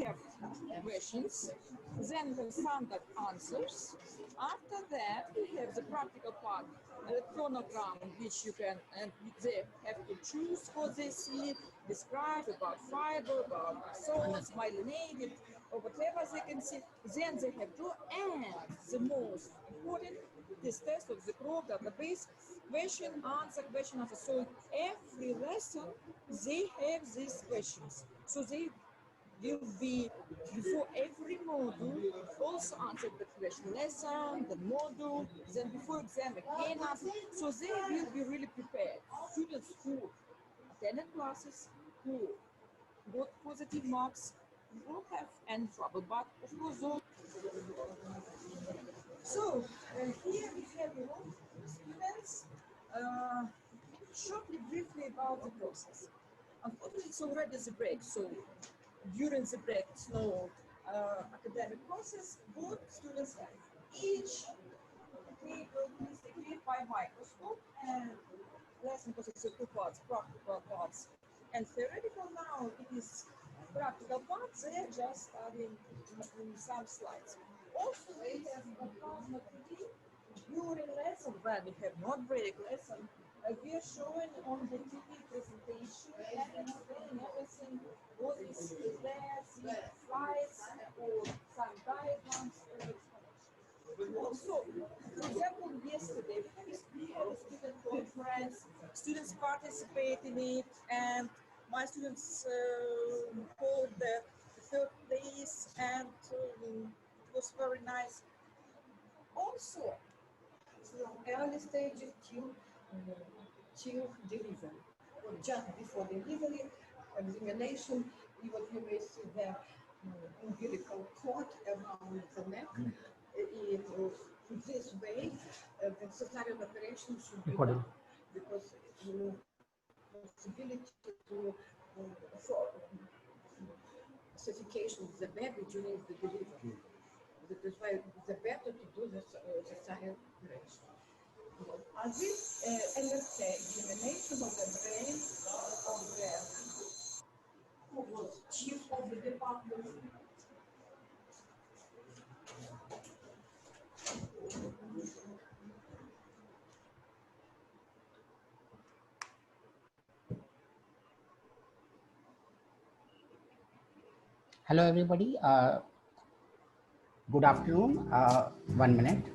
have questions, then we have standard answers. After that, we have the practical part, a chronogram, which you can, and they have to choose what they see, describe about fiber, about soils, myelinated, or whatever they can see. Then they have to add the most important, this test of the Croc database, question, answer. So every lesson, they have these questions. So they will be, before every module, also answer the question lesson, the module, then before exam again answer. So they will be really prepared. Students who attended classes, who got positive marks, won't have any trouble, but of course, so here we have students. Shortly, briefly about the process. Unfortunately, it's already the break, so during the break, it's no academic process. What students have each table is equipped by microscope and lesson consists of two parts, practical parts and theoretical. Now it is practical parts. They're just studying in some slides. Also, we have a plasma TV during lesson when we have not break lesson. We are showing on the TV presentation and explaining everything, what is there, see slides or some diagrams or explanation. Also, for example, yesterday we had a student conference, students participate in it, and my students hold the third place, and it was very nice. Also, from early stages till delivery, or just before delivery, examination, even you may see the umbilical cord around the neck. In this way, the cesarean operation should be done, because possibility to for suffocation of the baby during the delivery. That is why the better to do the cesarean operation. As this examination of the brain of the who was chief of the department. Hello, everybody. Good afternoon. 1 minute.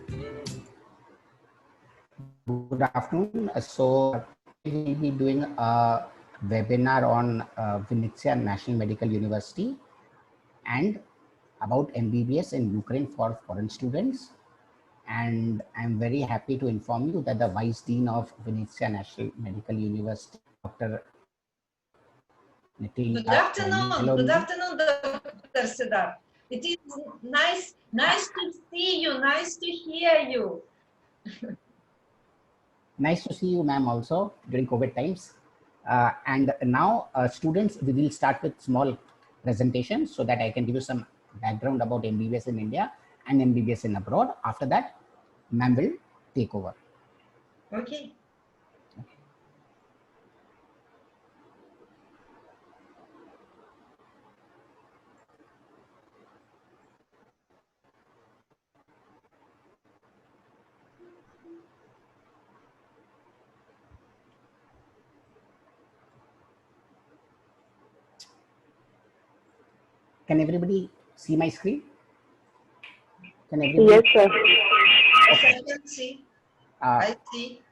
Good afternoon. So we will be doing a webinar on Vinnytsia National Medical University and about MBBS in Ukraine for foreign students. And I'm very happy to inform you that the Vice Dean of Vinnytsia National Medical University, Dr. Good afternoon, Dr. Siddarth. It is nice to see you, nice to hear you. Nice to see you, ma'am, also during COVID times. And now, students, we will start with small presentations so that I can give you some background about MBBS in India and MBBS in abroad. After that, ma'am will take over. Okay. Can everybody see my screen? Can everybody? Yes, sir. Yes, I can see. I see.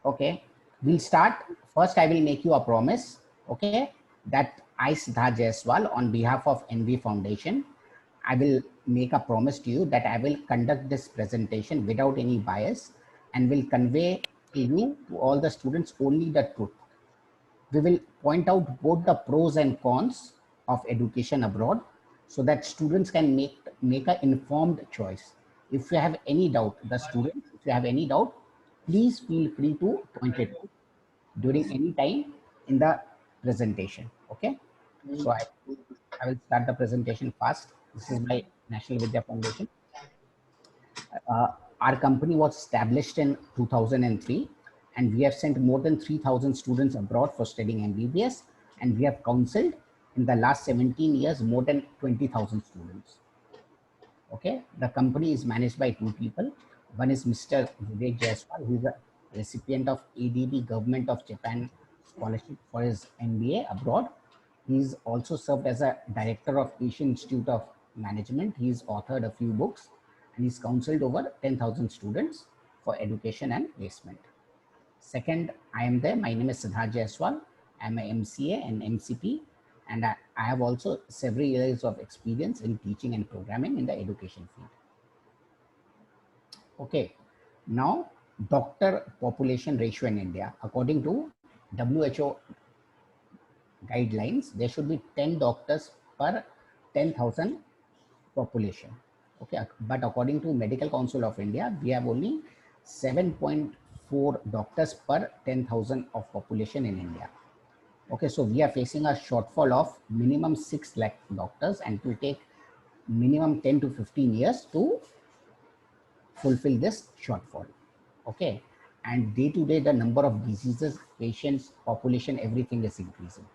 Okay, we'll start. First, I will make you a promise, okay, that I, Siddarth Jaiswal, on behalf of NV Foundation, I will make a promise to you that I will conduct this presentation without any bias and will convey to you, to all the students, only the truth. We will point out both the pros and cons of education abroad so that students can make an informed choice. If you have any doubt, the students, if you have any doubt, please feel free to point it out during any time in the presentation. Okay, so I will start the presentation fast. This is my National Vidya Foundation. Our company was established in 2003, and we have sent more than 3,000 students abroad for studying MBBS, and we have counseled in the last 17 years, more than 20,000 students. Okay, the company is managed by two people. One is Mr. Vivek Jaiswal, who is a recipient of ADB Government of Japan scholarship for his MBA abroad. He's also served as a director of Asian Institute of Management. He's authored a few books and he's counseled over 10,000 students for education and placement. Second, I am there. My name is Siddarth Jaiswal. I'm a MCA and MCP, and I have also several years of experience in teaching and programming in the education field. Okay, now doctor population ratio in India. According to WHO guidelines, there should be 10 doctors per 10,000 population. Okay, but according to Medical Council of India, we have only 7.4 doctors per 10,000 of population in India. Okay, so we are facing a shortfall of minimum 6 lakh doctors, and it will take minimum 10 to 15 years to fulfill this shortfall. Okay, and day to day, the number of diseases, patients, population, everything is increasing,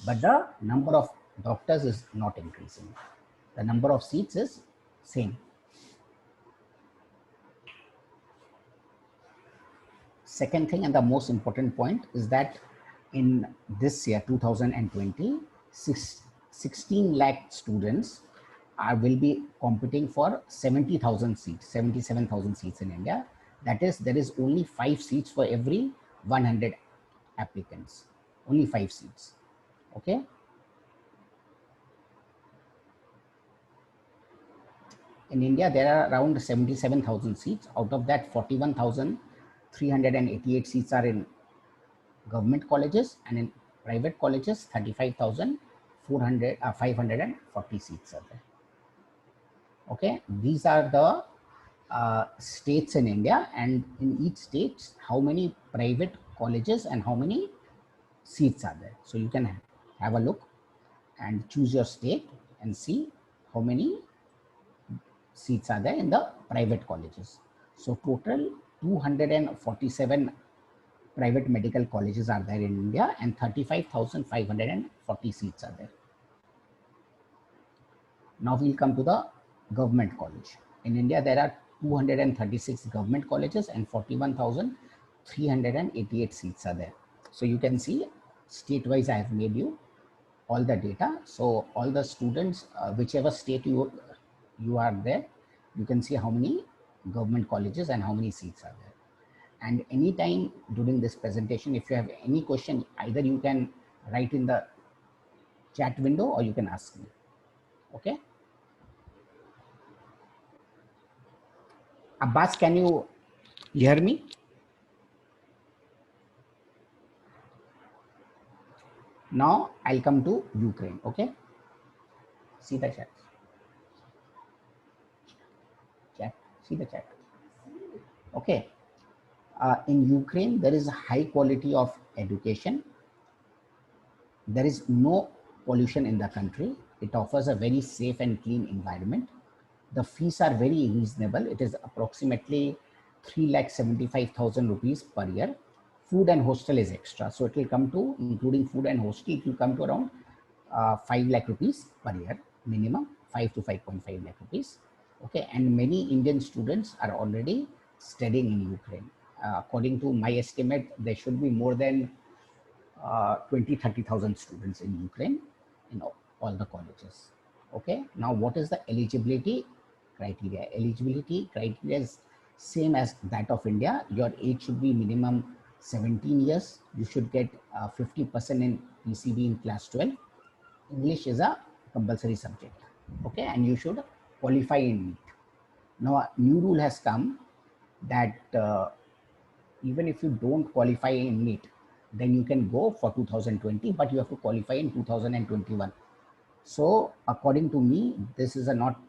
but the number of doctors is not increasing. The number of seats is same. Second thing, and the most important point, is that in this year 2020, 16 lakh students will be competing for 70,000 seats, 77,000 seats in India. That is, there is only 5 seats for every 100 applicants, only 5 seats. Okay. In India, there are around 77,000 seats. Out of that, 41,388 seats are in government colleges, and in private colleges, 35,540 seats are there. Okay, these are the states in India, and in each state, how many private colleges and how many seats are there. So you can have a look and choose your state and see how many seats are there in the private colleges. So total 247 private medical colleges are there in India, and 35,540 seats are there. Now we'll come to the government college. In India, there are 236 government colleges and 41,388 seats are there. So you can see state-wise, I have made you all the data. So all the students, whichever state you are there, you can see how many government colleges and how many seats are there. And anytime during this presentation, if you have any question, either you can write in the chat window or you can ask me. Okay. Abbas, can you hear me? Now I'll come to Ukraine. Okay. See the chat. See the chat. Okay. In Ukraine, there is a high quality of education. There is no pollution in the country. It offers a very safe and clean environment. The fees are very reasonable. It is approximately 3,75,000 rupees per year. Food and hostel is extra. So it will come to, including food and hostel, it will come to around 5 lakh rupees per year, minimum 5 to 5.5 lakh rupees. Okay, and many Indian students are already studying in Ukraine. According to my estimate, there should be more than 30,000 students in Ukraine, in all the colleges. Okay, now what is the eligibility criteria? Eligibility criteria is same as that of India. Your age should be minimum 17 years. You should get 50% in PCB in class 12. English is a compulsory subject. Okay, and you should qualify in NEET. Now a new rule has come that even if you don't qualify in NEET, then you can go for 2020, but you have to qualify in 2021. So according to me, this is not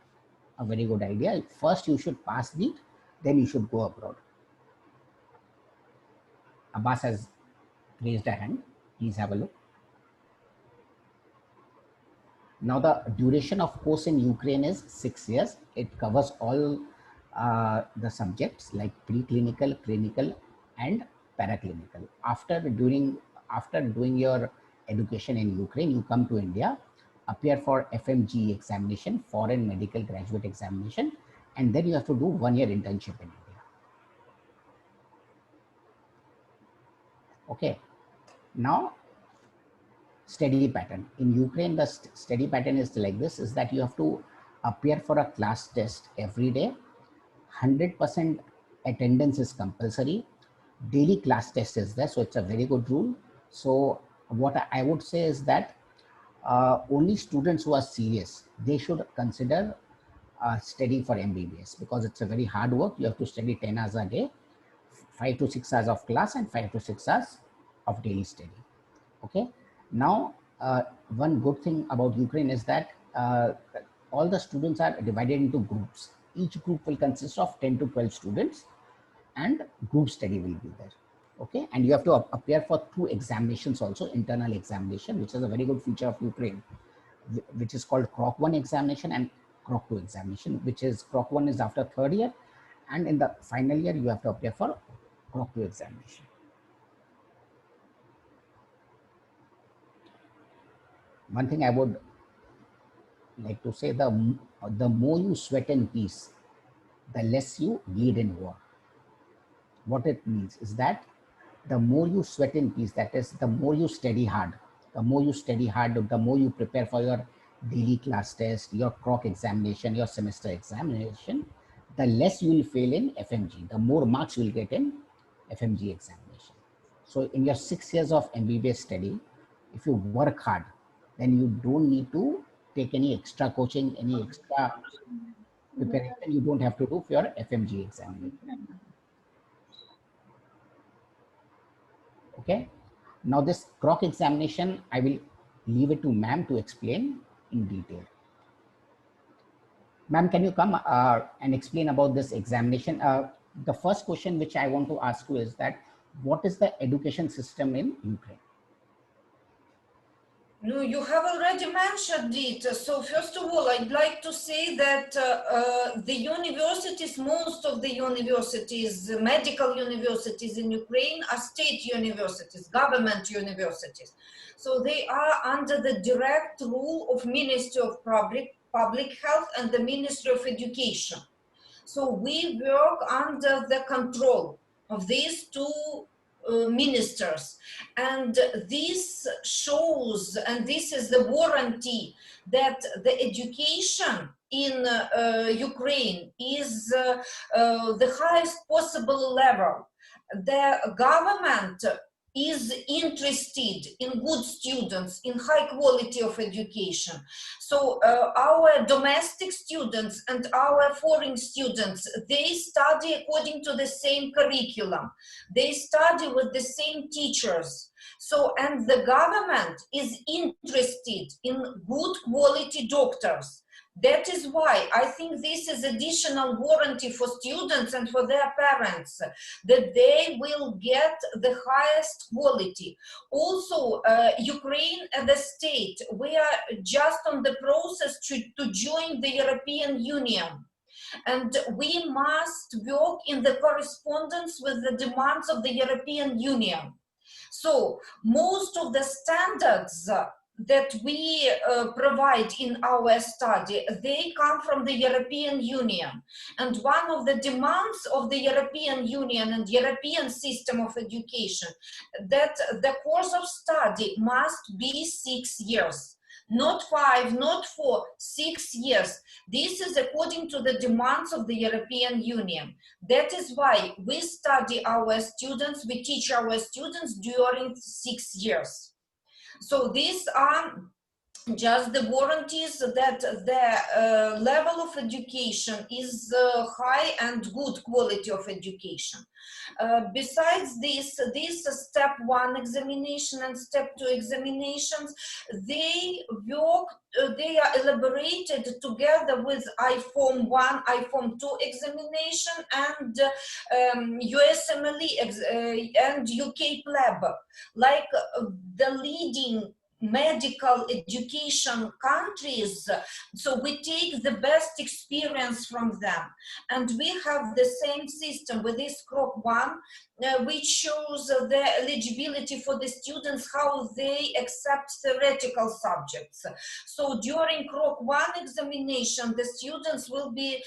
a very good idea. First, you should pass NEET, then you should go abroad. Abbas has raised a hand. Please have a look. Now the duration of course in Ukraine is 6 years. It covers all the subjects like preclinical, clinical, and paraclinical. After doing your education in Ukraine, you come to India. appear for FMG examination, foreign medical graduate examination, and then you have to do 1 year internship in India. Okay, now study pattern. In Ukraine, the study pattern is like this, is that you have to appear for a class test every day. 100% attendance is compulsory. Daily class test is there, so it's a very good rule. So what I would say is that only students who are serious, they should consider studying for MBBS, because it's a very hard work. You have to study 10 hours a day, 5 to 6 hours of class and 5 to 6 hours of daily study. Okay. Now, one good thing about Ukraine is that all the students are divided into groups. Each group will consist of 10 to 12 students, and group study will be there. Okay, and you have to appear for 2 examinations also, internal examination, which is a very good feature of Ukraine, which is called Croc 1 examination and Croc 2 examination, which is Croc 1 is after 3rd year, and in the final year you have to appear for Croc 2 examination. One thing I would like to say, the more you sweat in peace, the less you bleed in war. What it means is that the more you sweat in peace, that is, the more you study hard, the more you prepare for your daily class test, your Croc examination, your semester examination, the less you will fail in FMG, the more marks you will get in FMG examination. So in your 6 years of MBBS study, if you work hard, then you don't need to take any extra coaching, any extra preparation you don't have to do for your FMG examination. Okay. Now this Croc examination, I will leave it to ma'am to explain in detail. Ma'am, can you come and explain about this examination? The first question which I want to ask you is that, what is the education system in Ukraine? No, you have already mentioned it. So first of all, I'd like to say that the universities, most of the universities, medical universities in Ukraine are state universities, government universities. So they are under the direct rule of Ministry of Public Health and the Ministry of Education. So we work under the control of these two ministers, and this shows, and this is the warranty, that the education in Ukraine is the highest possible level. The government is interested in good students, in high quality of education. So our domestic students and our foreign students, they study according to the same curriculum. They study with the same teachers. So, and the government is interested in good quality doctors. That is why I think this is additional warranty for students and for their parents, that they will get the highest quality. Also, Ukraine as a state, we are just on the process to join the European Union. And we must work in the correspondence with the demands of the European Union. So most of the standards that we provide in our study, they come from the European Union. And one of the demands of the European Union and European system of education, that the course of study must be 6 years. Not 5, not 4, 6 years. This is according to the demands of the European Union. That is why we study our students, we teach our students during 6 years. So these are just the warranties that the level of education is high and good quality of education. Besides this step 1 examination and step 2 examinations, they work, they are elaborated together with IFOM 1, IFOM 2 examination and USMLE and UK PLEB, like the leading medical education countries. So we take the best experience from them, and we have the same system with this Croc 1. which shows the eligibility for the students, how they accept theoretical subjects. So during Croc 1 examination, the students will be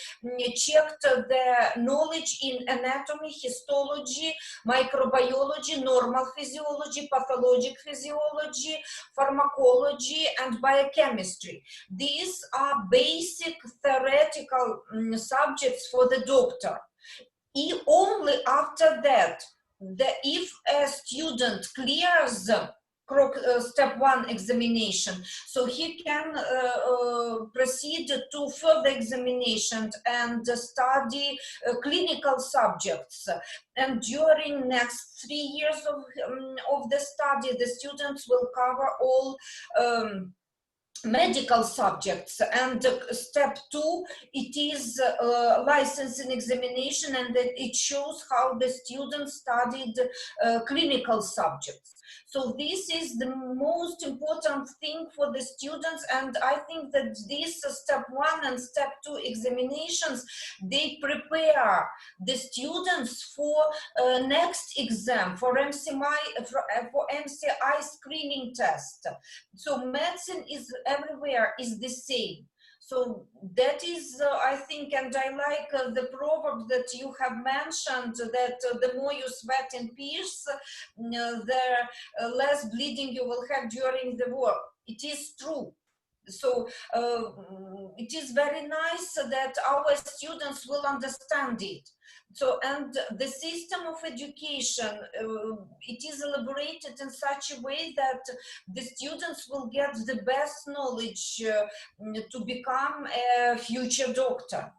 checked their knowledge in anatomy, histology, microbiology, normal physiology, pathologic physiology, pharmacology, and biochemistry. These are basic theoretical subjects for the doctor. Only after that, if a student clears step 1 examination, so he can proceed to further examination and study clinical subjects. And during next 3 years of the study, the students will cover all medical subjects. And step 2, it is licensing examination, and that it shows how the students studied clinical subjects. So this is the most important thing for the students, and I think that this step 1 and step 2 examinations, they prepare the students for next exam, for MCI screening test. So medicine is everywhere is the same. So that is, I think, and I like the proverb that you have mentioned, that the more you sweat in peace, the less bleeding you will have during the war. It is true. So it is very nice that our students will understand it. So, and the system of education, it is elaborated in such a way that the students will get the best knowledge to become a future doctor.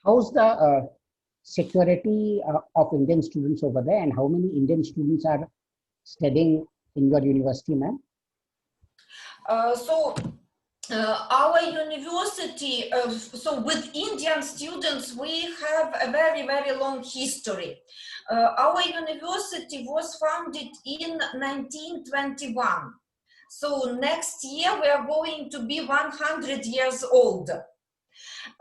How's the security of Indian students over there, and how many Indian students are studying in your university, ma'am? Our university, so with Indian students, we have a very, very long history. Our university was founded in 1921. So next year we are going to be 100 years old.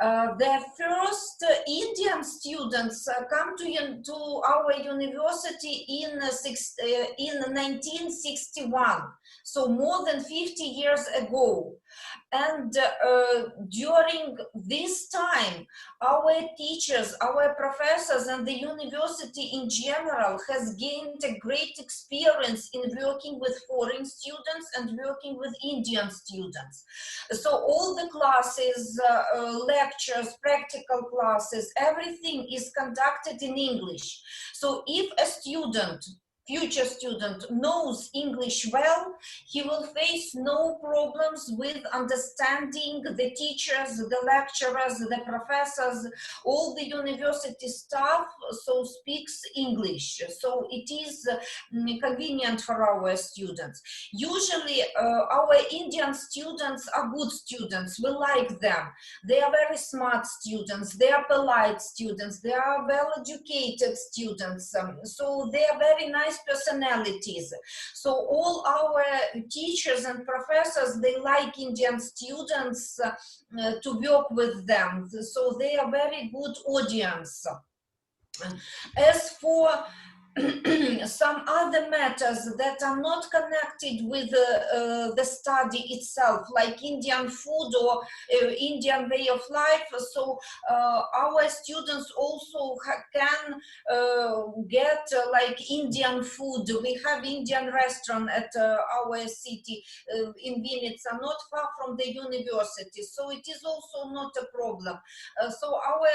The first Indian students come to our university in 1961, so more than 50 years ago. And during this time, our teachers, our professors, and the university in general has gained a great experience in working with foreign students and working with Indian students. So all the classes, lectures, practical classes, everything is conducted in English. So if a student, future student, knows English well, he will face no problems with understanding the teachers, the lecturers, the professors. All the university staff so speaks English, so it is convenient for our students. Usually our Indian students are good students, we like them. They are very smart students, they are polite students, they are well-educated students, so they are very nice personalities. So all our teachers and professors, they like Indian students to work with them. So they are very good audience. As for some other matters that are not connected with the study itself, like Indian food or Indian way of life, so our students also can get like Indian food. We have Indian restaurant at our city in Vinnytsia, not far from the university, so it is also not a problem. So our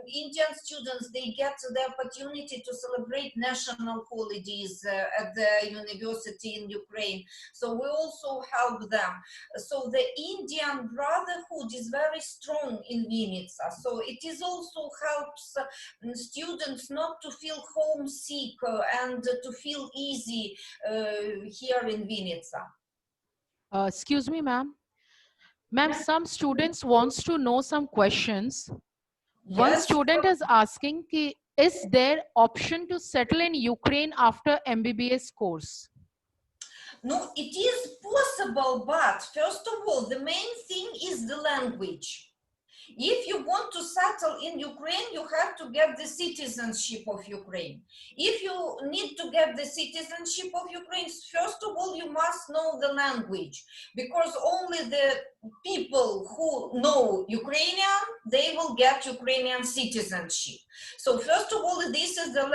Indian students, they get the opportunity to celebrate national holidays at the university in Ukraine, so we also help them. So the Indian brotherhood is very strong in Vinnytsia, so it is also helps students not to feel homesick and to feel easy here in Vinnytsia. Excuse me, ma'am. Ma'am, some students wants to know some questions. One Yes. student is asking, is there option to settle in Ukraine after MBBS course? No, it is possible, but first of all, the main thing is the language. If you want to settle in Ukraine, you have to get the citizenship of Ukraine. If you need to get the citizenship of Ukraine, first of all, you must know the language, because only the people who know Ukrainian, they will get Ukrainian citizenship. So first of all, this is the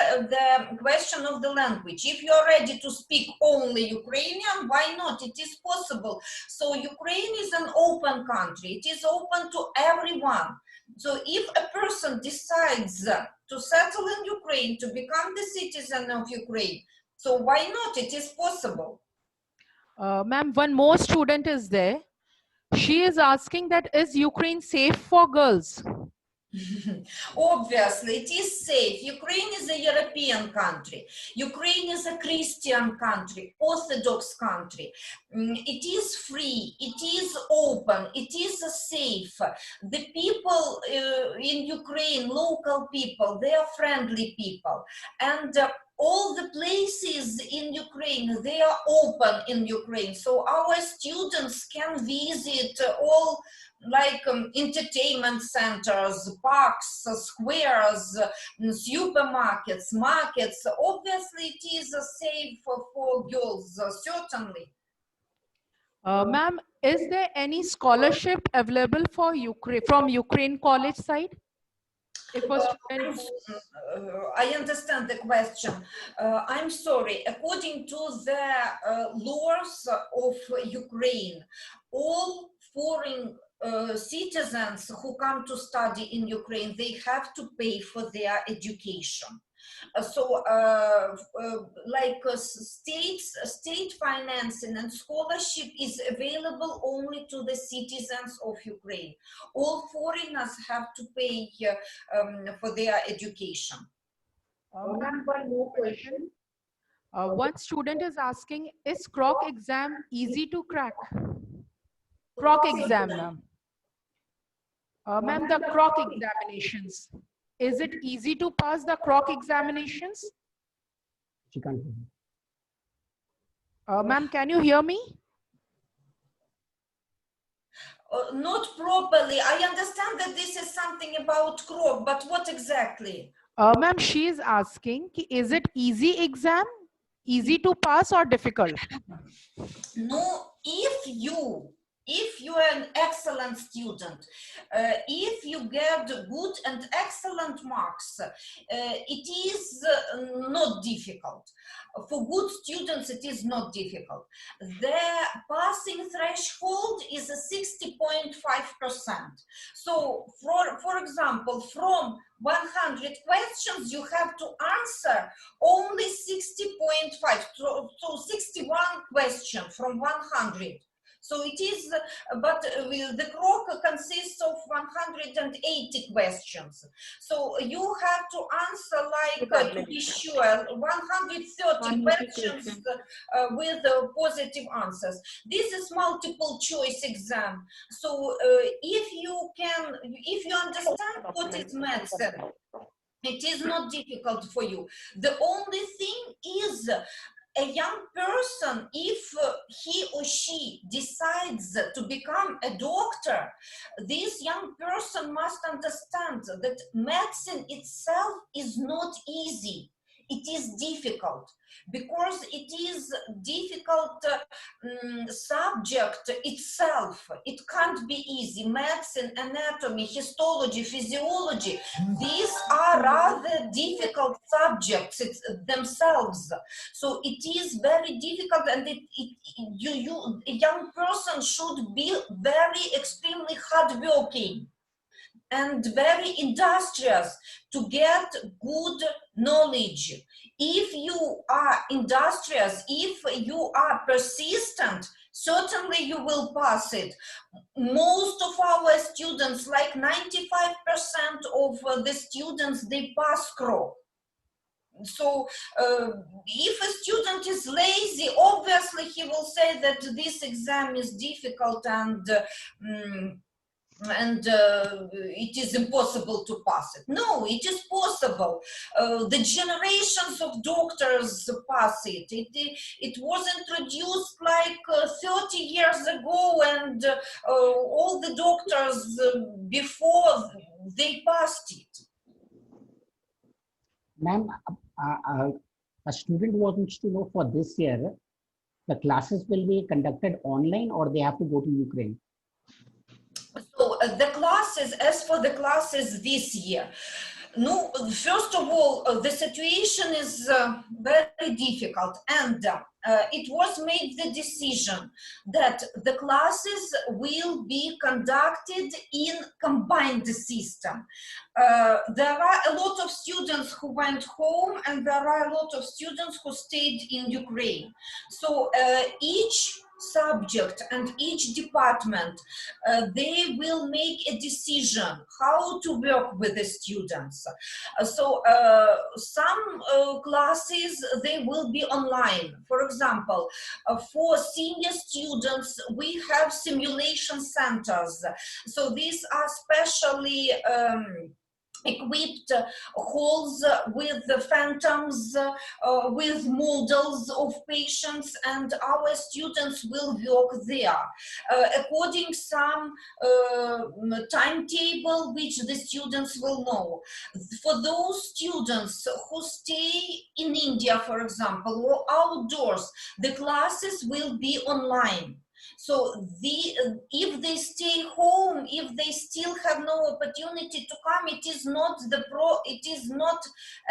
question of the language. If you are ready to speak only Ukrainian, why not? It is possible. So Ukraine is an open country. It is open to everyone. So if a person decides to settle in Ukraine, to become the citizen of Ukraine, so why not? It is possible. Ma'am, one more student is there. She is asking that is Ukraine safe for girls? Obviously, it is safe. Ukraine is a European country. Ukraine is a Christian country, Orthodox country. It is free. It is open. It is safe. The people in Ukraine, local people, they are friendly people. And all the places in Ukraine, they are open in Ukraine. So our students can visit all like entertainment centers, parks, squares, supermarkets, markets. Obviously, it is safe for girls, certainly. Ma'am, is there any scholarship available for Ukraine from Ukraine college side? If a student I understand the question. I'm sorry. According to the laws of Ukraine, all foreign citizens who come to study in Ukraine, they have to pay for their education. State financing and scholarship is available only to the citizens of Ukraine. All foreigners have to pay for their education. Ma'am, one more question. One student is asking, is Croc exam easy to crack? Croc exam, ma'am. Ma'am, the Croc examinations. Is it easy to pass the Croc examinations? She can't hear me. Ma'am, can you hear me? Not properly. I understand that this is something about Croc, but what exactly? Ma'am, she is asking, is it easy exam? Easy to pass or difficult? No, if you are an excellent student, if you get good and excellent marks, it is not difficult. For good students, it is not difficult. The passing threshold is 60.5%. So, for example, from 100 questions, you have to answer only 60.5, so 61 questions from 100. So it is, but the Croc consists of 180 questions. So you have to answer, like, to be sure, 130 questions with positive answers. This is multiple choice exam. So if you understand what is medicine, it is not difficult for you. The only thing is, a young person, if he or she decides to become a doctor, this young person must understand that medicine itself is not easy. It is difficult, because it is difficult subject itself. It can't be easy. Medicine, anatomy, histology, physiology, these are rather difficult subjects themselves. So it is very difficult, and a young person should be very extremely hardworking and very industrious to get good knowledge. If you are industrious, if you are persistent, certainly you will pass it. Most of our students, like 95% of the students, they pass Croc. So if a student is lazy, obviously he will say that this exam is difficult and and it is impossible to pass it. No, it is possible. The generations of doctors pass it. It was introduced like 30 years ago, and all the doctors before they passed it. Ma'am, a student wants to know for this year, the classes will be conducted online or they have to go to Ukraine? So the classes, as for the classes this year, no, first of all, the situation is very difficult, and it was made the decision that the classes will be conducted in combined system. There are a lot of students who went home, and there are a lot of students who stayed in Ukraine. So each subject and each department, they will make a decision how to work with the students. So some classes, they will be online. For example, for senior students, we have simulation centers. So these are specially equipped halls with the phantoms, with models of patients, and our students will work there according some timetable which the students will know. For those students who stay in India, for example, or outdoors, the classes will be online. So if they stay home, if they still have no opportunity to come, it is not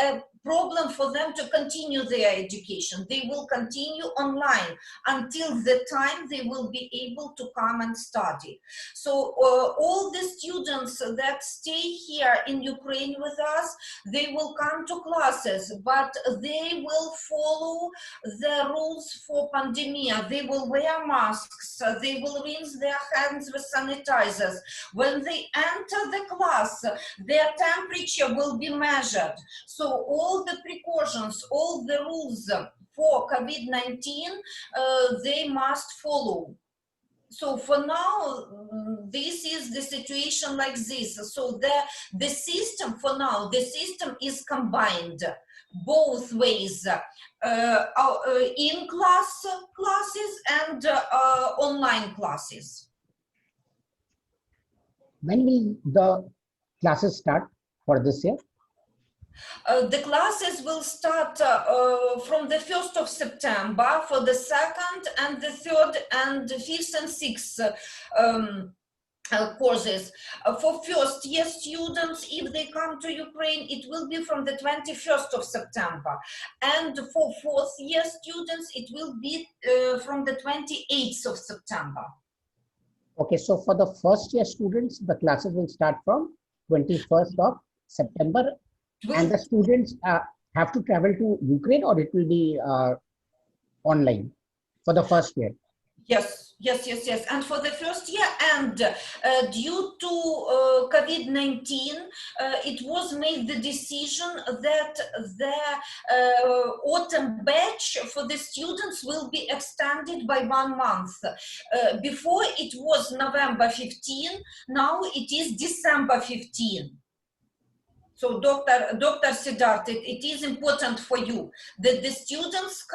a problem for them to continue their education. They will continue online until the time they will be able to come and study. So all the students that stay here in Ukraine with us, they will come to classes, but they will follow the rules for pandemic. They will wear masks. They will rinse their hands with sanitizers. When they enter the class, their temperature will be measured. So all the precautions, all the rules for COVID-19, they must follow. So for now, this is the situation like this. So the system for now, the system is combined both ways, in classes and online classes. When will the classes start for this year? The classes will start from the 1st of September for the 2nd and the 3rd and the 5th and 6th courses. For first year students, if they come to Ukraine, it will be from the 21st of September. And for fourth year students, it will be from the 28th of September. Okay, so for the first year students, the classes will start from 21st of September. And the students have to travel to Ukraine, or it will be online for the first year? Yes. And for the first year, and due to COVID-19, it was made the decision that the autumn batch for the students will be extended by 1 month. Before it was November 15, now it is December 15. So Dr. Siddarth, it is important for you that the students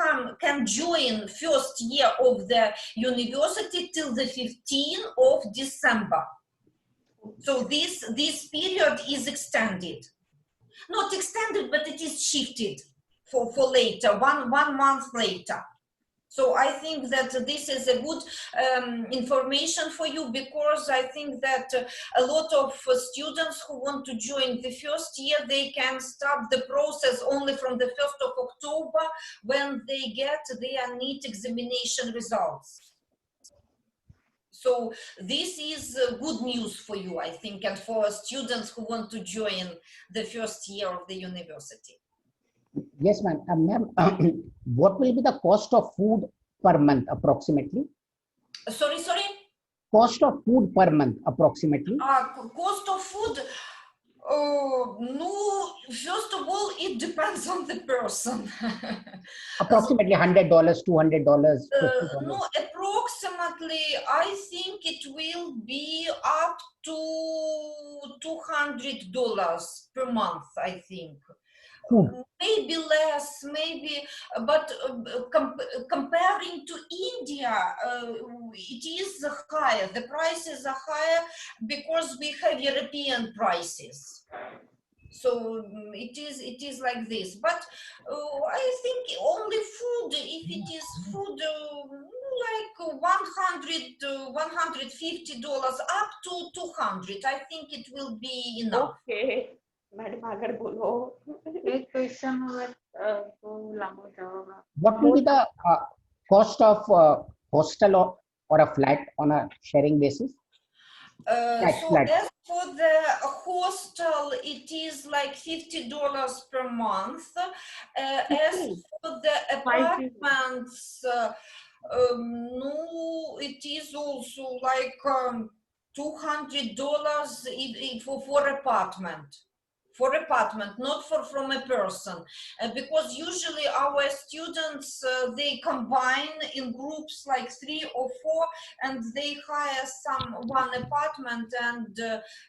can join first year of the university till the 15th of December. So this period is extended. Not extended, but it is shifted for later, one month later. So I think that this is a good information for you, because I think that a lot of students who want to join the first year, they can start the process only from the 1st of October when they get their NEET examination results. So this is good news for you, I think, and for students who want to join the first year of the university. Yes, ma'am. Ma'am, what will be the cost of food per month approximately? Sorry? Cost of food per month approximately? Cost of food? No, first of all, it depends on the person. Approximately $100, $200, $50. No, approximately approximately, I think it will be up to $200 per month, I think. Maybe less, maybe, but comparing to India, it is higher. The prices are higher because we have European prices. So it is like this. But I think only food, if it is food like $150 up to 200, I think it will be enough. Okay. Madam आगे बोलो. एक question तो लंबा जवाब. What will be the cost of hostel or a flat on a sharing basis? So as for the hostel, it is like $50 per month. As for the apartments, no, it is also like $200 for apartment. For apartment, not from a person, because usually our students they combine in groups like 3 or 4, and they hire one apartment, and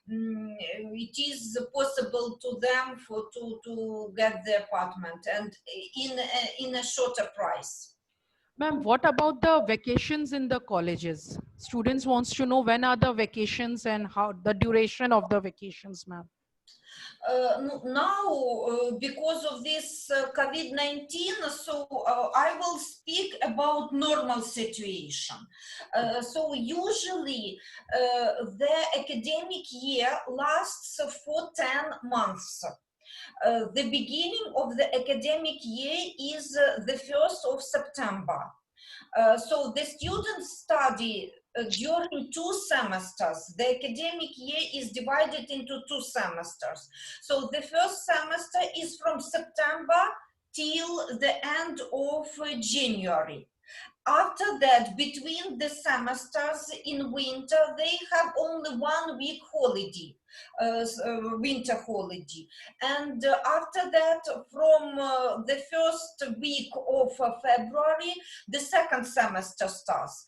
it is possible to them to get the apartment, and in a shorter price. Ma'am, what about the vacations in the colleges? Students wants to know when are the vacations and how the duration of the vacations, ma'am. Now, because of this COVID-19, so I will speak about normal situation. So usually the academic year lasts for 10 months. The beginning of the academic year is the 1st of September. So the students study during 2 semesters. The academic year is divided into 2 semesters. So the first semester is from September till the end of January. After that, between the semesters in winter, they have only 1 week holiday, winter holiday. And after that, from the first week of February, the second semester starts.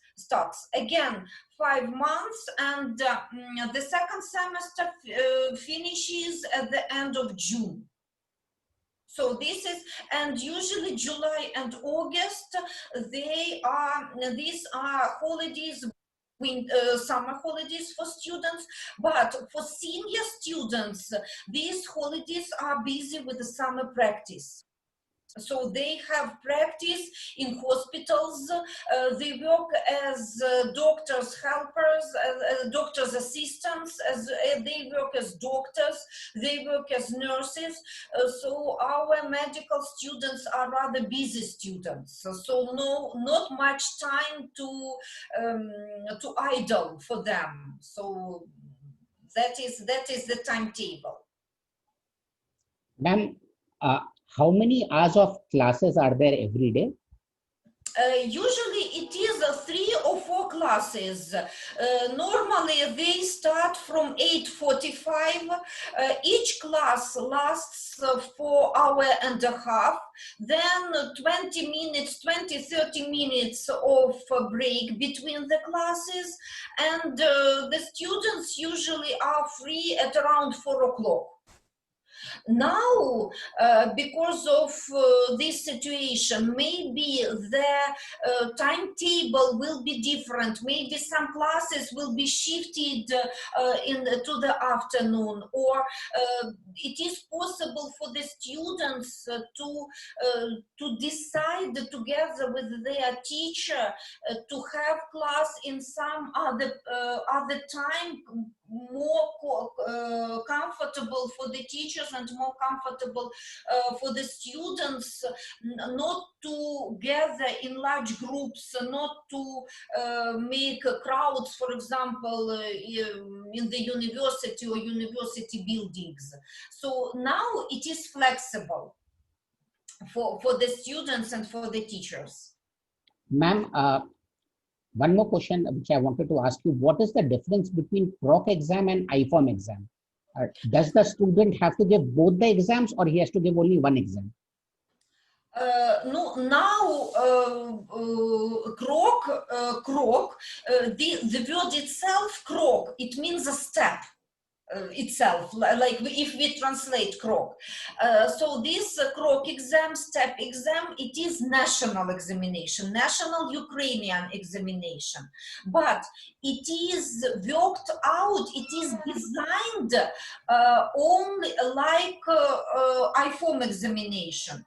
Again, 5 months, and the second semester finishes at the end of June. So this is, and usually July and August, these are holidays, summer holidays for students, but for senior students, these holidays are busy with the summer practice. So they have practice in hospitals, they work as doctors' helpers, doctors' assistants, they work as doctors, they work as nurses. So our medical students are rather busy students. So not much time to idle for them. So that is the timetable. Ma'am, how many hours of classes are there every day? Usually it is 3 or 4 classes. Normally they start from 8:45. Each class lasts 4 hours and a half. Then 20-30 minutes of break between the classes. And the students usually are free at around 4 o'clock. Now, because of this situation, maybe the timetable will be different. Maybe some classes will be shifted to the afternoon, or it is possible for the students to decide together with their teacher to have class in some other time, more comfortable for the teachers and more comfortable for the students, not to gather in large groups, not to make crowds, for example, in the university or university buildings. So now it is flexible for the students and for the teachers. Ma'am, one more question which I wanted to ask you. What is the difference between Proc exam and IFOM exam? Does the student have to give both the exams, or he has to give only one exam? No, now Croc, the word itself, Croc, it means a step. Itself, like if we translate Croc. So this Croc exam, step exam, it is national examination, national Ukrainian examination, but it is worked out, it is designed only like IFOM examination.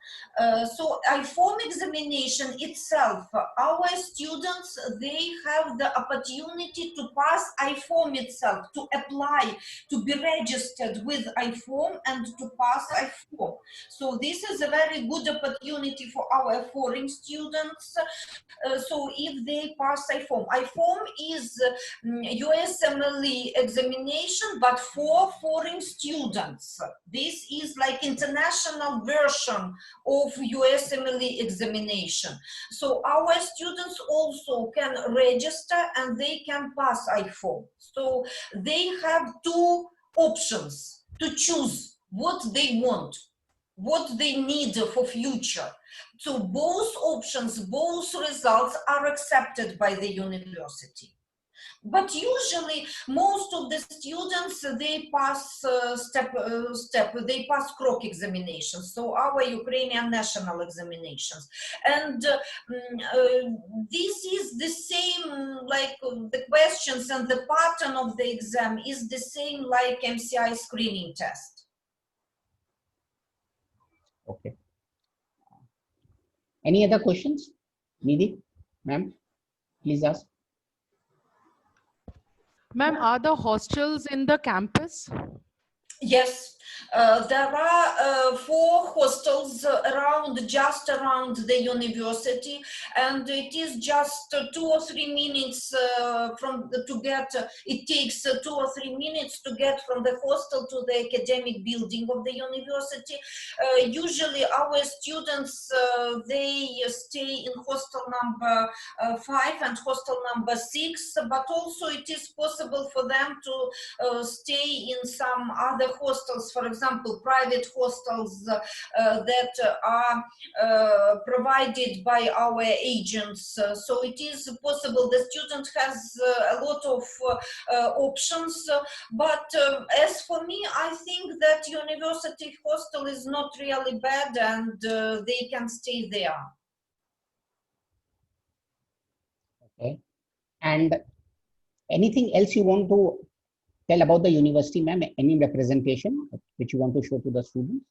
So IFOM examination itself, our students, they have the opportunity to pass IFOM itself, to apply, to be registered with IFOM and to pass IFOM. So this is a very good opportunity for our foreign students. So if they pass IFOM, IFOM is USMLE examination, but for foreign students. This is like international version of USMLE examination. So our students also can register and they can pass IFOM. So they have two options to choose what they want, what they need for future. So both options, both results are accepted by the university. But usually most of the students, they pass they pass Croc examinations, so our Ukrainian national examinations. And this is the same, like the questions and the pattern of the exam is the same like MCI screening test. Okay. Any other questions? Nidhi, ma'am, please ask. Ma'am, are the hostels in the campus? Yes, there are 4 hostels just around the university, and it is just 2 or 3 minutes it takes 2 or 3 minutes to get from the hostel to the academic building of the university. Usually our students, they stay in hostel number 5 and hostel number 6, but also it is possible for them to stay in some other hostels, for example, private hostels that are provided by our agents. So it is possible the student has a lot of options, but as for me, I think that university hostel is not really bad and they can stay there. Okay. And anything else you want to tell about the university, ma'am? Any representation which you want to show to the students?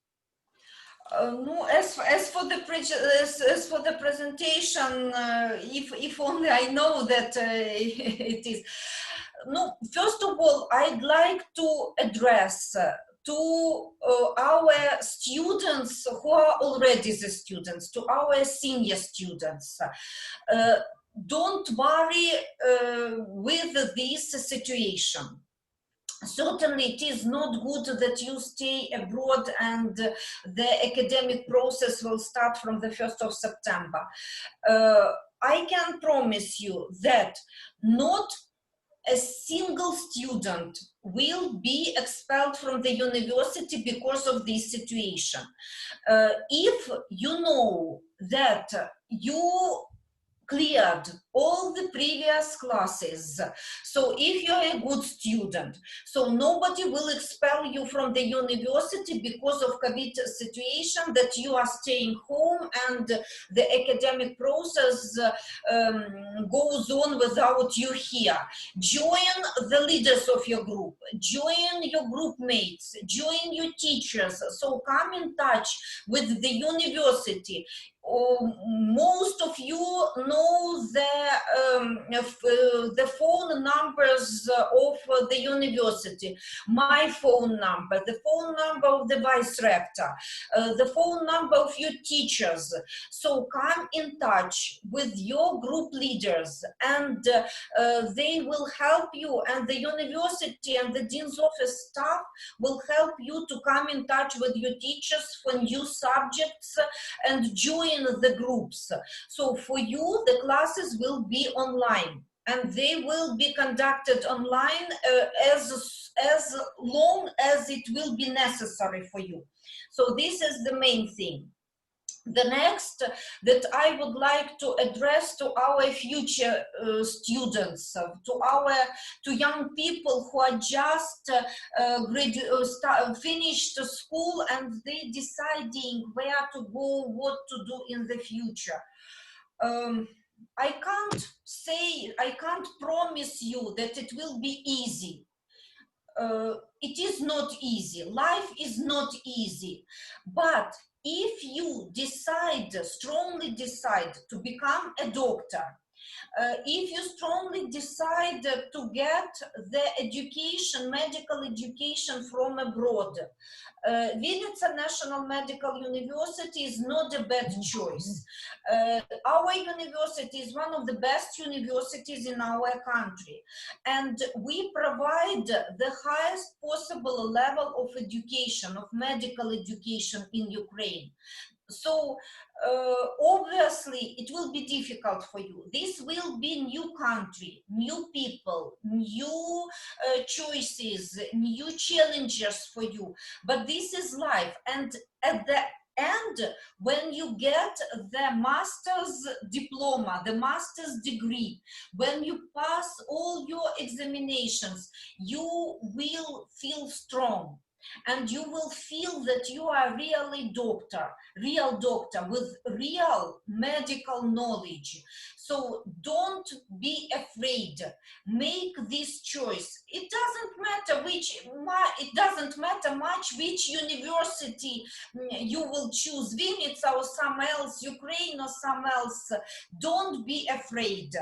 No, as for the presentation, if only I know that it is. No, first of all, I'd like to address to our students who are already the students, to our senior students. Don't worry with this situation. Certainly, it is not good that you stay abroad and the academic process will start from the 1st of September. I can promise you that not a single student will be expelled from the university because of this situation. If you know that you cleared all the previous classes, so if you're a good student, so nobody will expel you from the university because of COVID situation, that you are staying home and the academic process goes on without you here. Join the leaders of your group, join your group mates, join your teachers, so come in touch with the university. Most of you know the phone numbers of the university, my phone number, the phone number of the vice rector, the phone number of your teachers. So come in touch with your group leaders and they will help you, and the university and the dean's office staff will help you to come in touch with your teachers for new subjects and join the groups. So for you, the classes will be online and they will be conducted online as long as it will be necessary for you. So this is the main thing. The next that I would like to address to our future students, to young people who are just finished school and they deciding where to go, what to do in the future. I can't promise you that it will be easy. It is not easy. Life is not easy. But if you strongly decide to become a doctor, if you strongly decide to get the education, medical education from abroad, Vinnytsia National Medical University is not a bad choice. Our university is one of the best universities in our country, and we provide the highest possible level of education, of medical education in Ukraine. So obviously it will be difficult for you. This will be new country, new people, new choices, new challenges for you. But this is life. And at the end, when you get the master's diploma, the master's degree, when you pass all your examinations, you will feel strong. And you will feel that you are really real doctor with real medical knowledge. So don't be afraid. Make this choice. It doesn't matter much which university you will choose, Vinnytsia or some else, Ukraine or some else. Don't be afraid.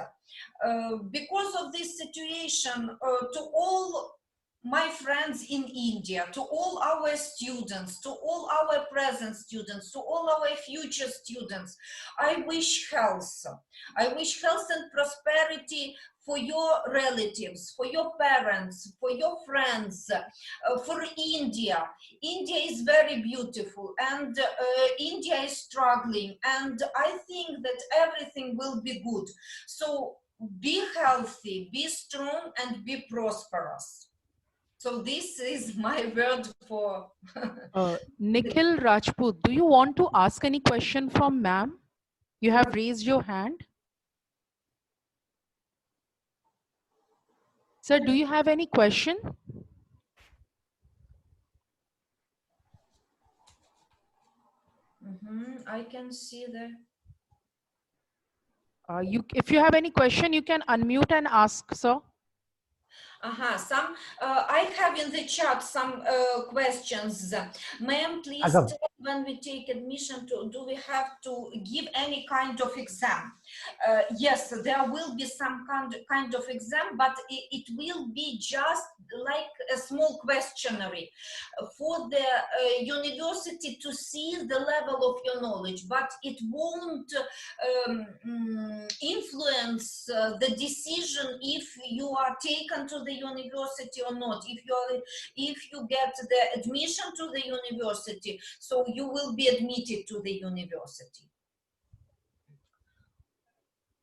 Because of this situation, to all my friends in India, to all our students, to all our present students, to all our future students, I wish health. I wish health and prosperity for your relatives, for your parents, for your friends, for India. India is very beautiful, and India is struggling, and I think that everything will be good. So be healthy, be strong, and be prosperous. So this is my word for... Nikhil Rajput, do you want to ask any question from ma'am? You have raised your hand. Sir, do you have any question? I can see that. If you have any question, you can unmute and ask, sir. I have in the chat some questions. Ma'am, please tell when we take admission, do we have to give any kind of exam? Yes, there will be some kind of exam, but it will be just like a small questionnaire for the university to see the level of your knowledge, but it won't influence the decision if you are taken to the university or not. If you get the admission to the university, so you will be admitted to the university.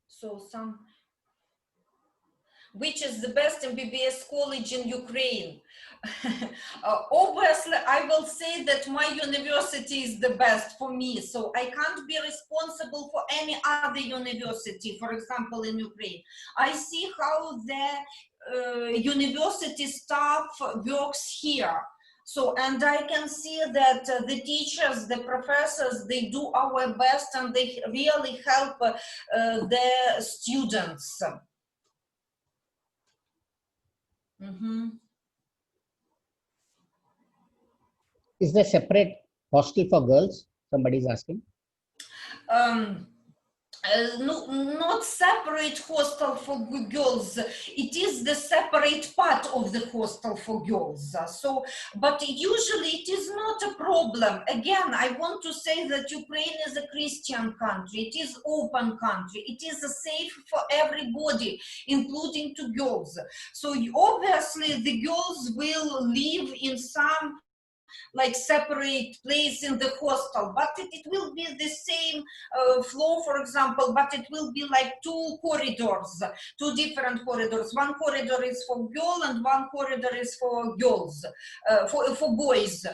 So which is the best MBBS college in Ukraine? Obviously, I will say that my university is the best for me, so I can't be responsible for any other university, for example, in Ukraine. I see how the university staff works here. So, and I can see that the teachers, the professors, they do our best and they really help the students. Is there separate hostel for girls? Somebody is asking. No, not separate hostel for girls. It is the separate part of the hostel for girls. So, but usually it is not a problem. Again, I want to say that Ukraine is a Christian country. It is open country. It is safe for everybody, including to girls. So obviously the girls will live in some like separate place in the hostel, but it will be the same floor, for example, but it will be like two corridors, two different corridors. One corridor is for girl and one corridor is for girls, for boys.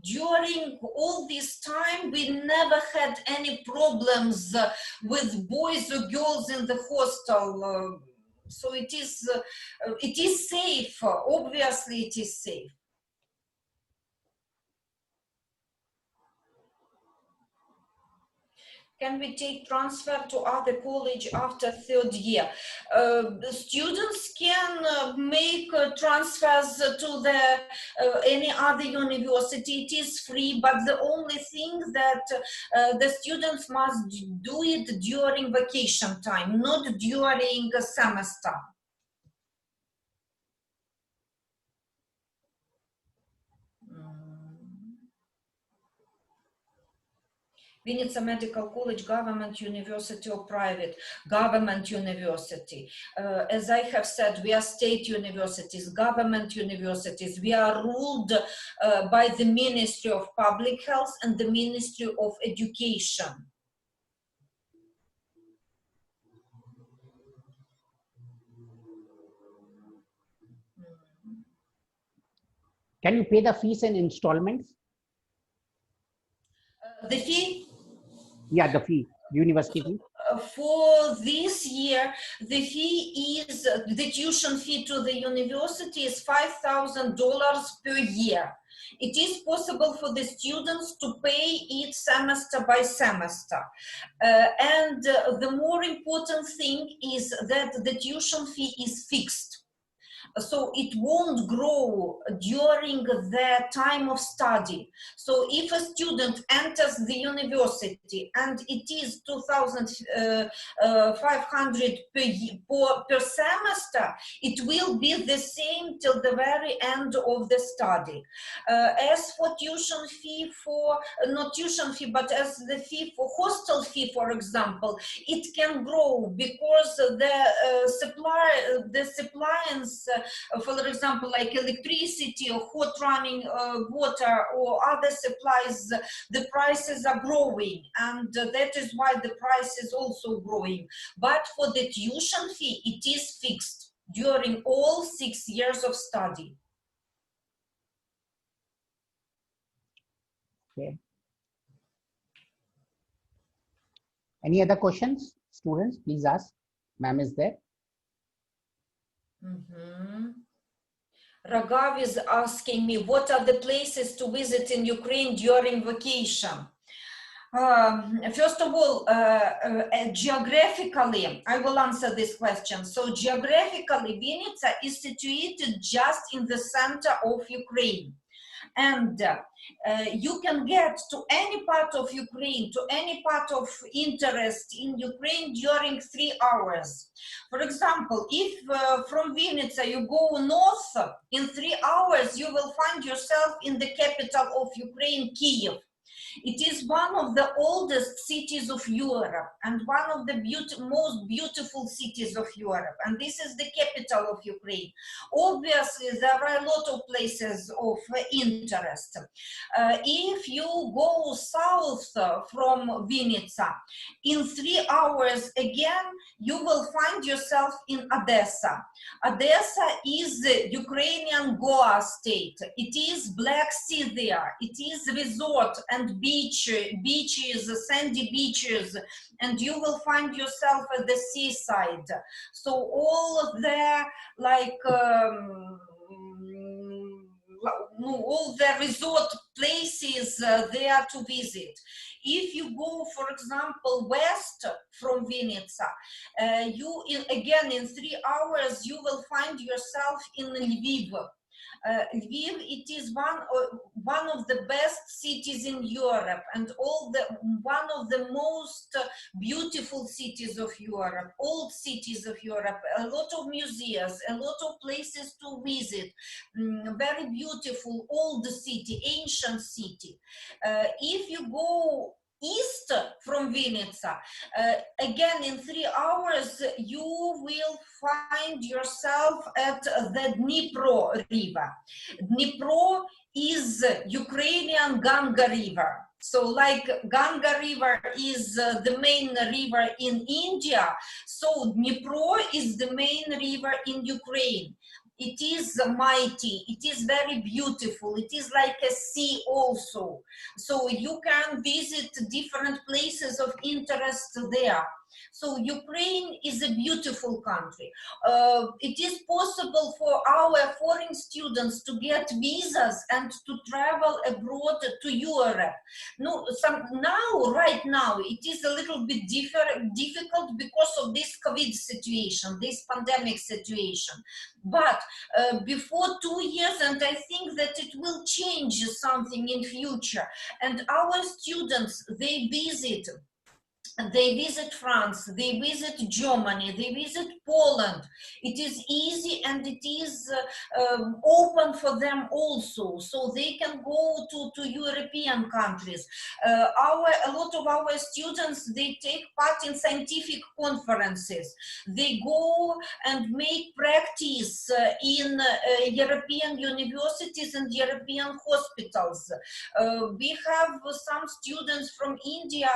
during all this time, we never had any problems with boys or girls in the hostel. So it is safe. Obviously, it is safe. Can we take transfer to other college after third year? Students can make transfers to any other university. It is free, but the only thing that the students must do it during vacation time, not during a semester. Vinnytsia Medical College, government university or private? Government university. As I have said, we are state universities, government universities. We are ruled by the Ministry of Public Health and the Ministry of Education. Can you pay the fees in installments? The fee? Yeah, the fee, university fee. For this year, the fee is, the tuition fee to the university is $5,000 per year. It is possible for the students to pay each semester by semester. And the more important thing is that the tuition fee is fixed. So it won't grow during the time of study. So if a student enters the university and it is 2,500 per semester, it will be the same till the very end of the study. As for tuition fee for, not tuition fee, but as the fee for hostel fee, for example, it can grow because the suppliance, for example, like electricity or hot running water or other supplies, the prices are growing, and that is why the price is also growing. But for the tuition fee, it is fixed during all 6 years of study. Okay. Any other questions, students? Please ask. Ma'am is there. Ragav is asking me, what are the places to visit in Ukraine during vacation? First of all, geographically, I will answer this question. So geographically, Vinnytsia is situated just in the center of Ukraine. And you can get to any part of Ukraine, to any part of interest in Ukraine during 3 hours. For example, if from Vinnytsia you go north, in 3 hours you will find yourself in the capital of Ukraine, Kyiv. It is one of the oldest cities of Europe and one of the most beautiful cities of Europe. And this is the capital of Ukraine. Obviously, there are a lot of places of interest. If you go south from Vinnytsia, in 3 hours again, you will find yourself in Odessa. Odessa is the Ukrainian Goa state. It is Black Sea there. It is resort and beaches, sandy beaches, and you will find yourself at the seaside. So all the all the resort places there to visit. If you go, for example, west from Vinnytsia, again in 3 hours you will find yourself in Lviv. Lviv, it is one of the best cities in Europe and one of the most beautiful cities of Europe, old cities of Europe, a lot of museums, a lot of places to visit, very beautiful old city, ancient city. If you go east from Vinnytsia, again in 3 hours you will find yourself at the Dnipro river. Dnipro is Ukrainian Ganga river. So like Ganga river is the main river in India, so Dnipro is the main river in Ukraine. It is mighty, it is very beautiful, it is like a sea also. So you can visit different places of interest there. So Ukraine is a beautiful country. It is possible for our foreign students to get visas and to travel abroad to Europe. No, right now, it is a little bit difficult because of this COVID situation, this pandemic situation. But before 2 years, and I think that it will change something in future. And our students, they visit France, they visit Germany, they visit Poland. It is easy and it is open for them also, so they can go to European countries. A lot of our students, they take part in scientific conferences. They go and make practice in European universities and European hospitals. We have some students from India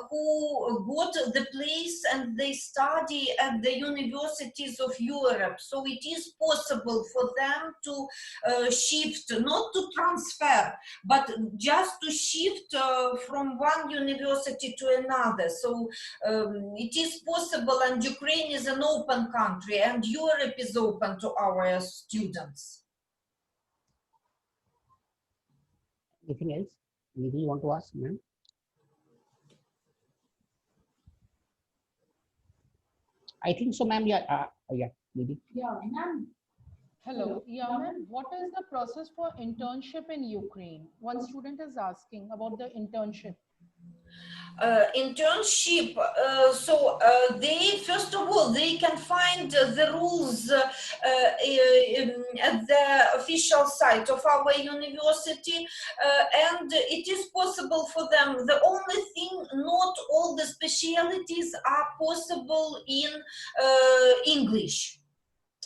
who go to the place and they study at the universities of Europe. So it is possible for them to shift, not to transfer, but just to shift from one university to another. So it is possible, and Ukraine is an open country and Europe is open to our students. Anything else? Anything you want to ask, ma'am? I think so, ma'am. Yeah, yeah, maybe. Yeah, ma'am. Hello. Yeah, ma'am. What is the process for internship in Ukraine? One student is asking about the internship. Internship, they, first of all, they can find the rules at the official site of our university, and it is possible for them. The only thing, not all the specialities are possible in English.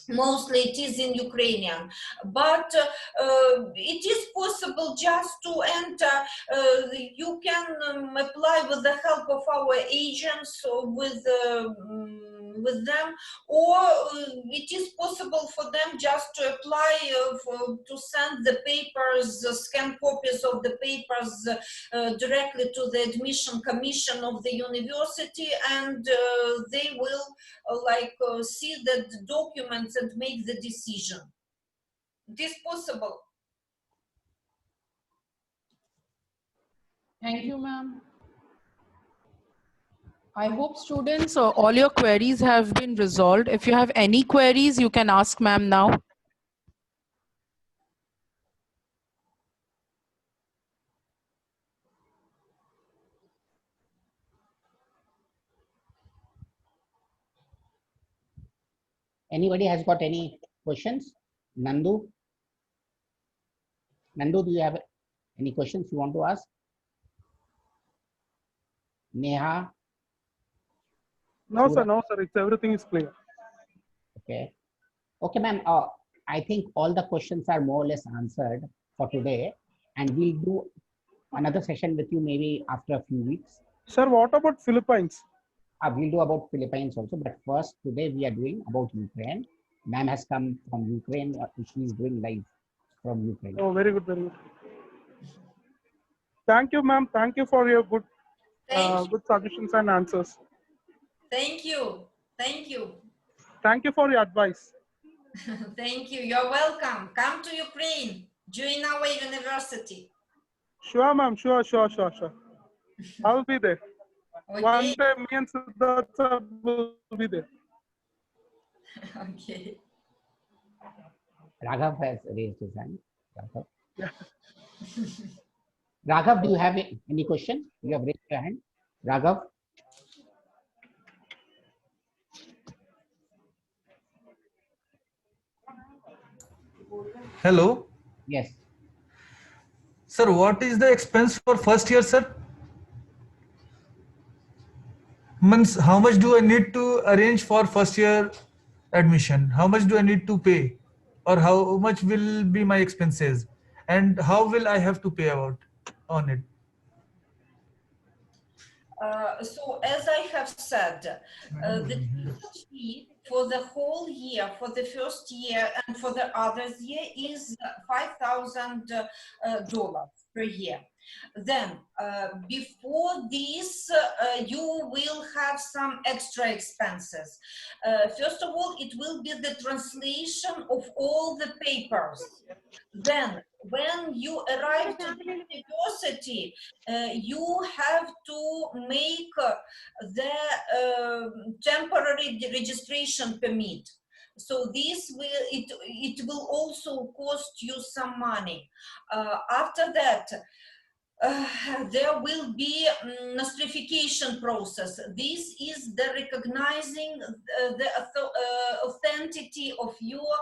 Mostly it is in Ukrainian, but it is possible just to enter. You can apply with the help of our agents or with them, or it is possible for them just to apply to send the papers, scan copies of the papers directly to the admission commission of the university, and they will see the documents and make the decision. It is possible. Thank you, ma'am. I hope students, all your queries have been resolved. If you have any queries, you can ask ma'am now. Anybody has got any questions? Nandu? Nandu, do you have any questions you want to ask? Neha? No, sir. No, sir. It's everything is clear. Okay. Okay, ma'am. I think all the questions are more or less answered for today, and we'll do another session with you maybe after a few weeks. Sir, what about Philippines? We'll do about Philippines also, but first today we are doing about Ukraine. Ma'am has come from Ukraine. She is doing live from Ukraine. Oh, very good, very good. Thank you, ma'am. Thank you for your good suggestions and answers. Thank you. Thank you. Thank you for your advice. Thank you. You're welcome. Come to Ukraine. Join our university. Sure, ma'am. Sure. I'll be there. Okay. One day, me and Siddarth will be there. Okay. Raghav has raised his hand. Raghav. Yeah. Raghav, do you have any question? You have raised your hand. Raghav? Hello. Yes. Sir, what is the expense for first year, sir? Means how much do I need to arrange for first year admission? How much do I need to pay? Or how much will be my expenses? And how will I have to pay out on it? So as I have said, the tuition fee for the whole year, for the first year and for the others year is $5,000 per year. Then before this, you will have some extra expenses. First of all, it will be the translation of all the papers. Then when you arrive to the university, you have to make the temporary registration permit. So this will, it will also cost you some money. After that, there will be nostrification process. This is the recognizing the authenticity of your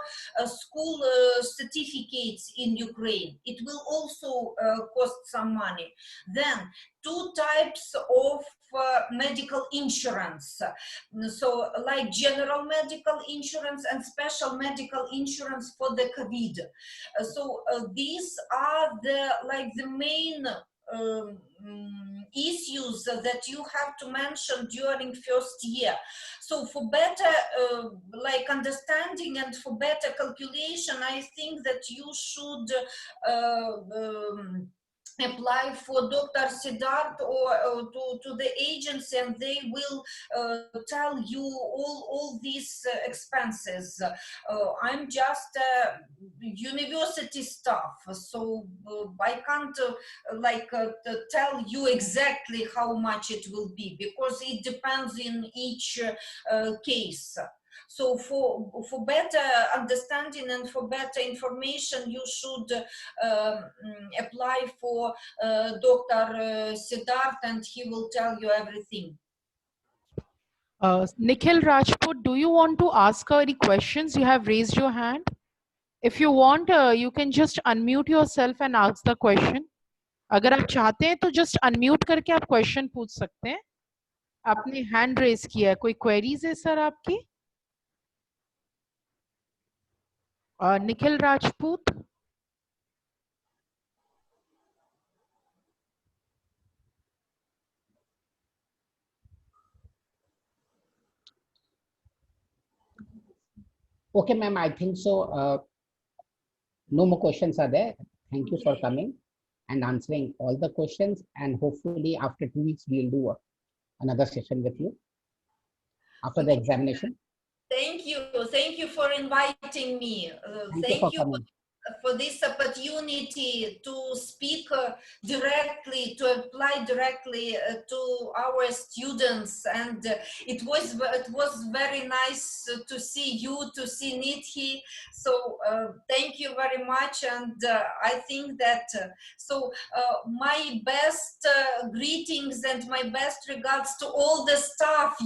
school certificates in Ukraine. It will also cost some money. Then 2 types of medical insurance. So like general medical insurance and special medical insurance for the COVID. So these are the main issues that you have to mention during first year. So for better understanding and for better calculation, I think that you should apply for Dr. Siddarth or to the agency, and they will tell you all these expenses. I'm just university staff, so I can't tell you exactly how much it will be, because it depends in each case. So for better understanding and for better information, you should apply for Dr. Siddarth, and he will tell you everything. Nikhil Rajput, do you want to ask her any questions? You have raised your hand. If you want, you can just unmute yourself and ask the question. अगर आप चाहते हैं तो just unmute करके आप question पूछ सकते हैं. आपने hand raise किया है. कोई queries है सर आपकी? Nikhil Rajput. Okay, ma'am, I think so. No more questions are there. Thank you for coming and answering all the questions. And hopefully after 2 weeks, we'll do another session with you after the examination. Thank you. Thank you for inviting me. Thank you for this opportunity to speak directly, to apply directly to our students, and it was very nice to see you, to see Nithi. So thank you very much, and I think that my best greetings and my best regards to all the staff,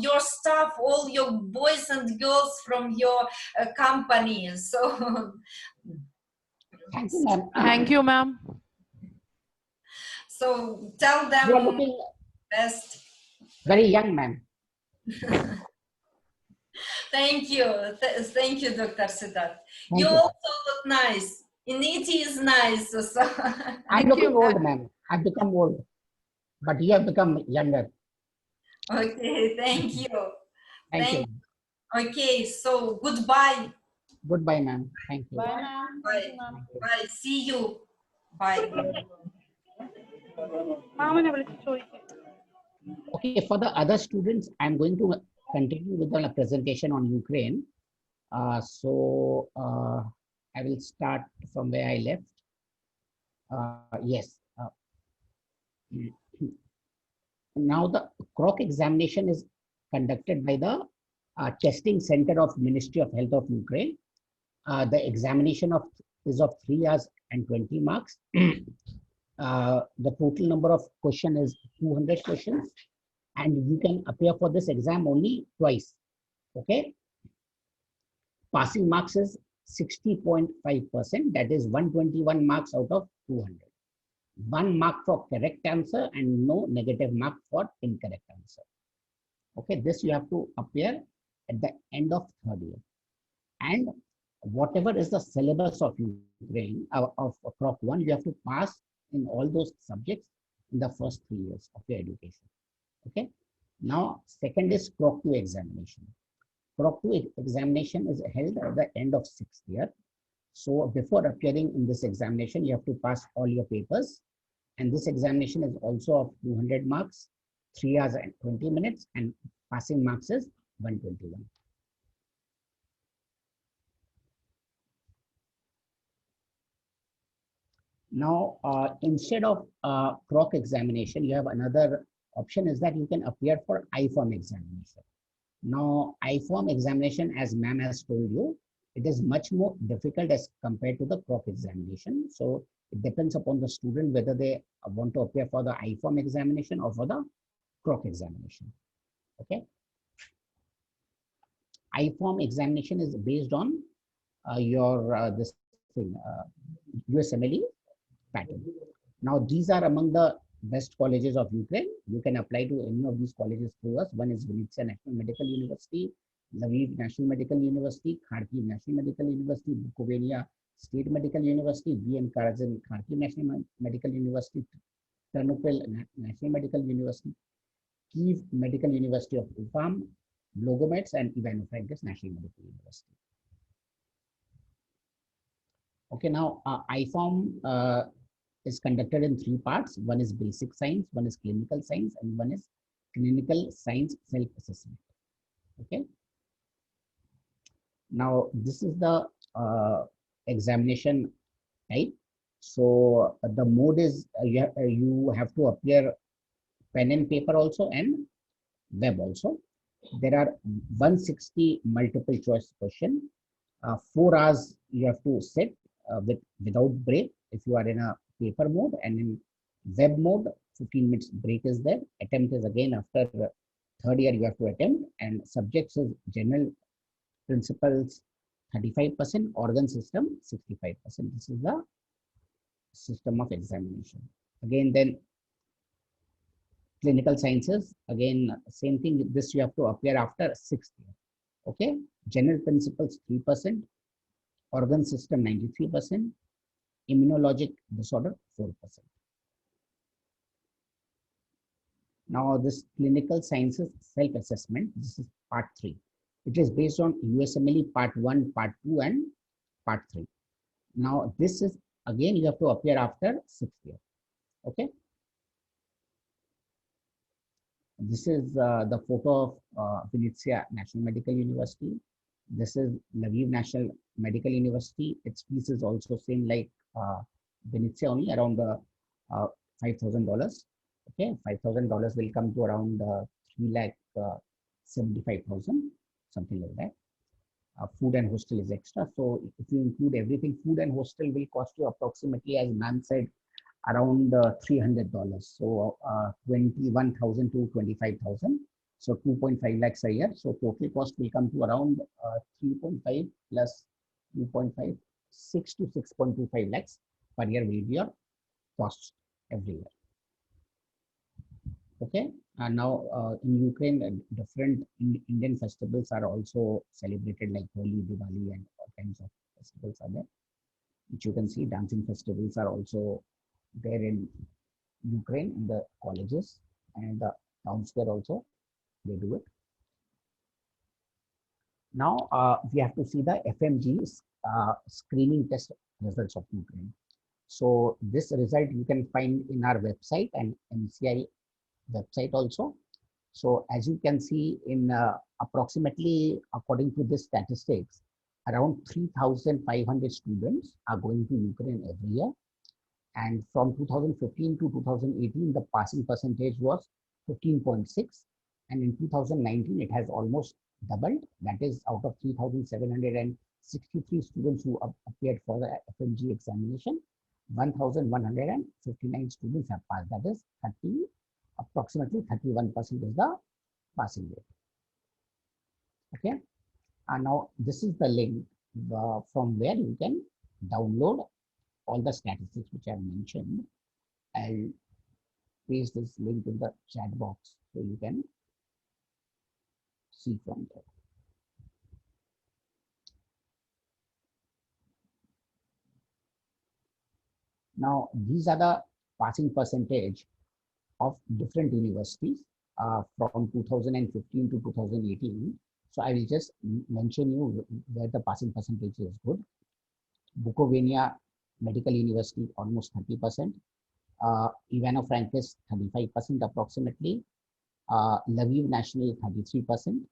all your boys and girls from your company. So. Thank you, ma'am. Thank you, ma'am. So tell them. You are looking best. Very young, ma'am. Thank you. Thank you, Dr. Siddarth. You also look nice. Niti is nice. So. I'm looking old, ma'am. I've become old. But you have become younger. Okay, thank you. Thank you. Okay, so goodbye. Goodbye, ma'am. Thank you. Bye, ma'am. Bye. Bye. See you. Bye. Okay, for the other students, I'm going to continue with the presentation on Ukraine. I will start from where I left. Yes. Now the Croc examination is conducted by the Testing Center of Ministry of Health of Ukraine. The examination is of 3 hours and 20 marks. The total number of questions is 200 questions, and you can appear for this exam only twice. Okay. Passing marks is 60.5%. That is 121 marks out of 200. 1 mark for correct answer and no negative mark for incorrect answer. Okay, this you have to appear at the end of 3rd year. And whatever is the syllabus of Ukraine, of Proc 1, you have to pass in all those subjects in the first 3 years of your education. Okay. Now, second is Croc 2 examination. Croc 2 examination is held at the end of 6th year. So before appearing in this examination, you have to pass all your papers. And this examination is also of 200 marks, 3 hours and 20 minutes, and passing marks is 121. Now, instead of Croc examination, you have another option is that you can appear for I-form examination. Now, I-form examination, as ma'am has told you, it is much more difficult as compared to the Croc examination. So it depends upon the student whether they want to appear for the I-form examination or for the Croc examination. Okay. I-form examination is based on your this thing, USMLE pattern. Now, these are among the best colleges of Ukraine. You can apply to any of these colleges through us. One is Vinnytsia National Medical University, Lviv National Medical University, Kharkiv National Medical University, Bukovina State Medical University, VN Karazin Kharkiv National Medical University, Ternopil National Medical University, Kiev Medical University of Ufam, Logomets, and Ivano-Frankivsk National Medical University. Okay, now I-form is conducted in 3 parts. One is basic science, one is clinical science, and one is clinical science self-assessment. Okay. Now, this is the examination type. So the mode is you have to appear pen and paper also and web also. There are 160 multiple choice question. 4 hours you have to sit without break if you are in a paper mode, and in web mode 15 minutes break is there. Attempt is again after 3rd year you have to attempt, and subjects is general principles 35%, organ system 65%. This is the system of examination. Again, then clinical sciences, again same thing. This you have to appear after 6th year. Okay, general principles 3%, organ system 93%, immunologic disorder 4%. Now this clinical sciences self-assessment, this is part 3. It is based on USMLE part 1, part 2, and part 3. Now this is again you have to appear after 6th year. Okay. This is the photo of Vinnytsia National Medical University. This is Lviv National Medical University. Its fees is also same like Vinnytsia, only around $5,000. Okay, $5,000 will come to around 3,75,000, something like that. Food and hostel is extra. So if you include everything, food and hostel will cost you approximately, as ma'am said, around $300. So 21,000 to 25,000. So 2.5 lakhs a year. So total cost will come to around 3.5 plus 2.5, 6 to 6.25 lakhs per year will be your cost every year. Okay. And now in Ukraine, different Indian festivals are also celebrated, like Holi, Diwali, and all kinds of festivals are there, which you can see. Dancing festivals are also there in Ukraine in the colleges, and the town square also they do it. Now we have to see the FMG screening test results of Ukraine. So this result you can find in our website and MCI website also. So as you can see, in approximately, according to this statistics, around 3,500 students are going to Ukraine every year. And from 2015 to 2018, the passing percentage was 15.6. And in 2019, it has almost doubled. That is, out of 3,763 students who appeared for the FMG examination, 1,159 students have passed. That is approximately 31% is the passing rate. Okay. And now this is the link from where you can download all the statistics which I have mentioned. I'll paste this link in the chat box so you can see from there. Now these are the passing percentage of different universities. from 2015 to 2018. So I will just mention you where the passing percentage is good. Bukovina Medical University, almost 30%. Ivano-Frankivsk, 35% approximately. Lviv National, 33%.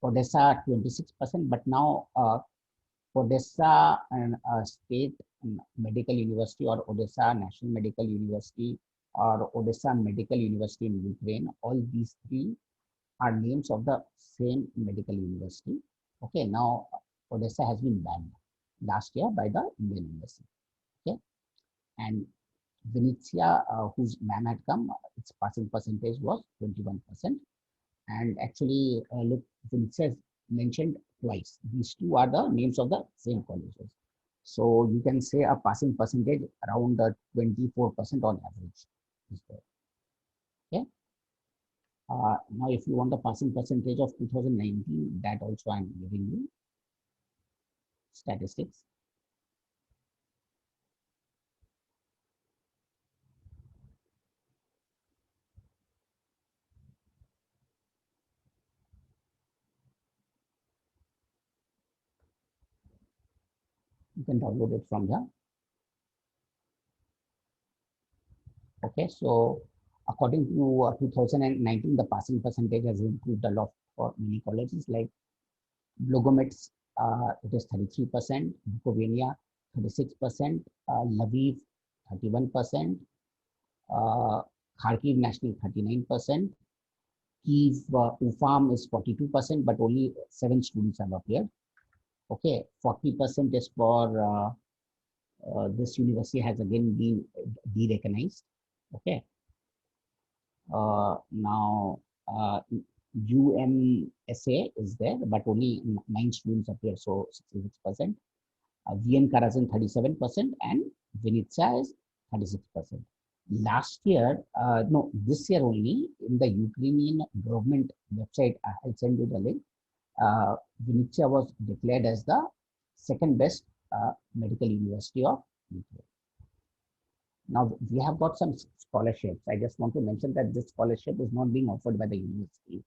Odessa, 26%. But now Odessa and State Medical University, or Odessa National Medical University, or Odessa Medical University in Ukraine, all these three are names of the same medical university. Okay, now Odessa has been banned last year by the Indian embassy. Okay, and Venezia, whose ma'am had come, its passing percentage was 21%. And actually, look, Venezia is mentioned twice. These two are the names of the same colleges. So you can say a passing percentage around 24% on average is there. Okay. Now, if you want the passing percentage of 2019, that also I'm giving you statistics. You can download it from here. Okay, so according to 2019, the passing percentage has improved a lot for many colleges like Blogomets, it is 33%, Bukovina 36%, Lviv 31%, Kharkiv National 39%, Kiev UFAM is 42%, but only 7 students have appeared. Okay, 40% is for this university has again been de-recognized. Okay, now UMSA is there, but only 9 students appear, so 66%. VN Karazin 37%, and Venezia is 36%. Last year, no, this year only, in the Ukrainian government website, I'll send you the link. Venezia was declared as the second best medical university of Ukraine. Now, we have got some scholarships. I just want to mention that this scholarship is not being offered by the university.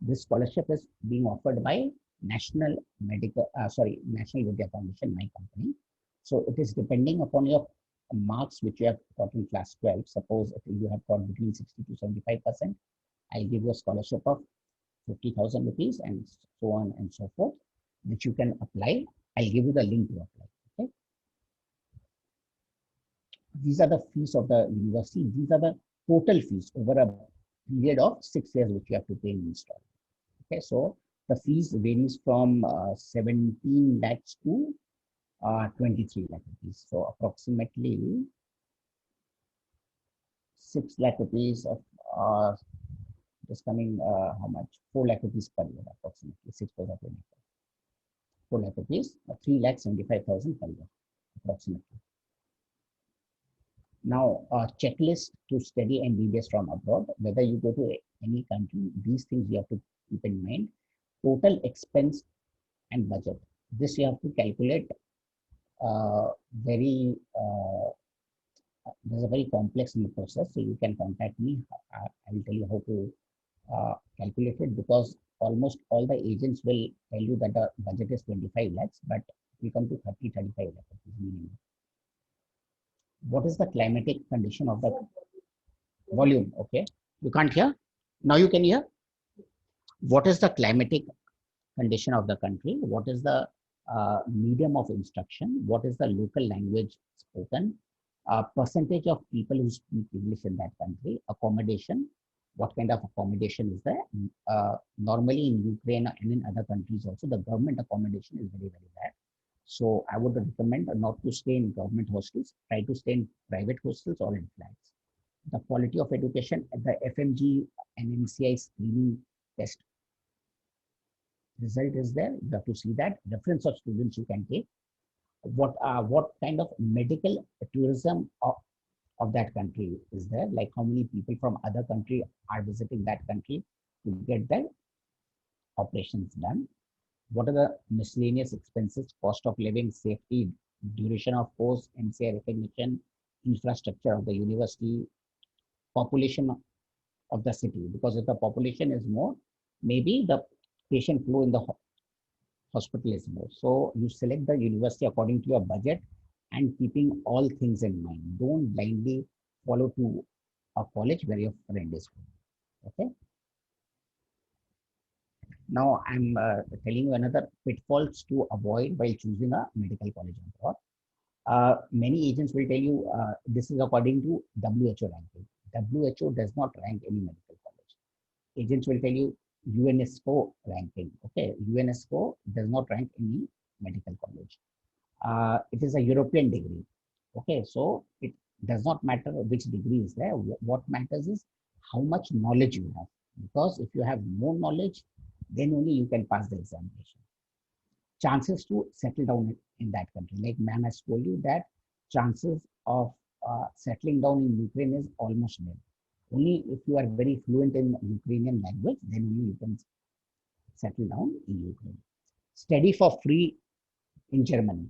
This scholarship is being offered by National Vidya Foundation, my company. So it is depending upon your marks which you have got in class 12. Suppose if you have got between 60 to 75%, I'll give you a scholarship of 50,000 rupees and so on and so forth, which you can apply. I'll give you the link to apply. Okay. These are the fees of the university. These are the total fees over a period of 6 years which you have to pay in installment. Okay, so the fees varies from 17 lakhs to 23 lakh rupees. So approximately 6 lakh rupees of just coming how much? 4 lakh rupees per year, approximately 6 plus 25. 4 lakh rupees, 3,75,000 per year, approximately. Now, checklist to study MBBS from abroad. Whether you go to any country, these things you have to keep in mind. Total expense and budget. This you have to calculate. There's a very complex process, so you can contact me. I will tell you how to calculate it, because almost all the agents will tell you that the budget is 25 lakhs, but we come to 30, 35 lakhs minimum. What is the climatic condition of the volume? Okay, you can't hear? Now you can hear? What is the climatic condition of the country? What is the medium of instruction? What is the local language spoken? Percentage of people who speak English in that country? Accommodation. What kind of accommodation is there? Normally in Ukraine and in other countries also, the government accommodation is very, very bad. So I would recommend not to stay in government hostels. Try to stay in private hostels or in flats. The quality of education, the FMG and NCI screening test result is there. You have to see that. Reference of students you can take. What kind of medical tourism of that country is there? Like how many people from other country are visiting that country to get their operations done? What are the miscellaneous expenses, cost of living, safety, duration of course, NCI recognition, infrastructure of the university, population of the city, because if the population is more, maybe the patient flow in the hospital is more. So you select the university according to your budget and keeping all things in mind. Don't blindly follow to a college where your friend is going. Okay. Now I'm telling you another pitfalls to avoid while choosing a medical college abroad. Many agents will tell you this is according to WHO ranking. WHO does not rank any medical college. Agents will tell you UNESCO ranking. Okay, UNESCO does not rank any medical college. It is a European degree. Okay, so it does not matter which degree is there. What matters is how much knowledge you have. Because if you have more knowledge, then only you can pass the examination. Chances to settle down in that country. Like ma'am has told you that chances of settling down in Ukraine is almost nil. Only if you are very fluent in Ukrainian language, then only you can settle down in Ukraine. Study for free in Germany.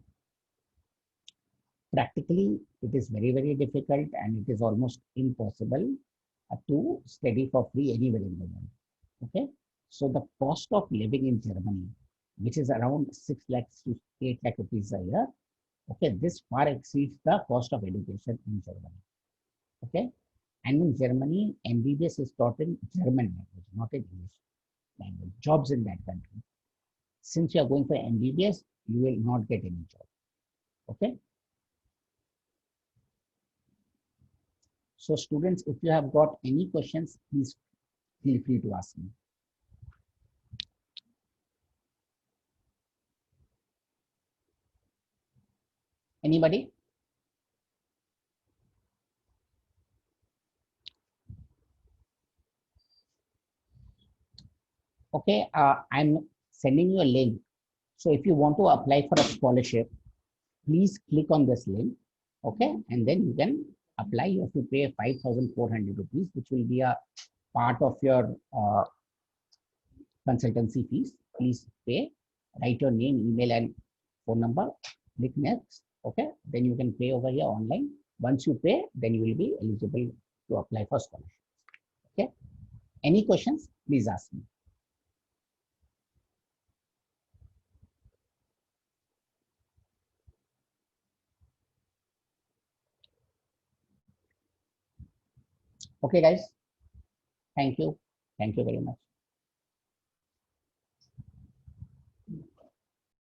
Practically, it is very, very difficult and it is almost impossible to study for free anywhere in the world. Okay, so the cost of living in Germany, which is around 6 lakhs to 8 lakh rupees a year, okay, this far exceeds the cost of education in Germany. Okay, and in Germany, MBBS is taught in German language, not in English language. Jobs in that country. Since you are going for MBBS, you will not get any job. Okay. So students, if you have got any questions, please feel free to ask me. Anybody? Okay, I'm sending you a link. So if you want to apply for a scholarship, please click on this link. Okay, and then you can apply. You have to pay 5,400 rupees, which will be a part of your consultancy fees. Please pay. Write your name, email, and phone number. Click next. Okay, then you can pay over here online. Once you pay, then you will be eligible to apply for scholarship. Okay. Any questions? Please ask me. Okay, guys. Thank you. Thank you very much.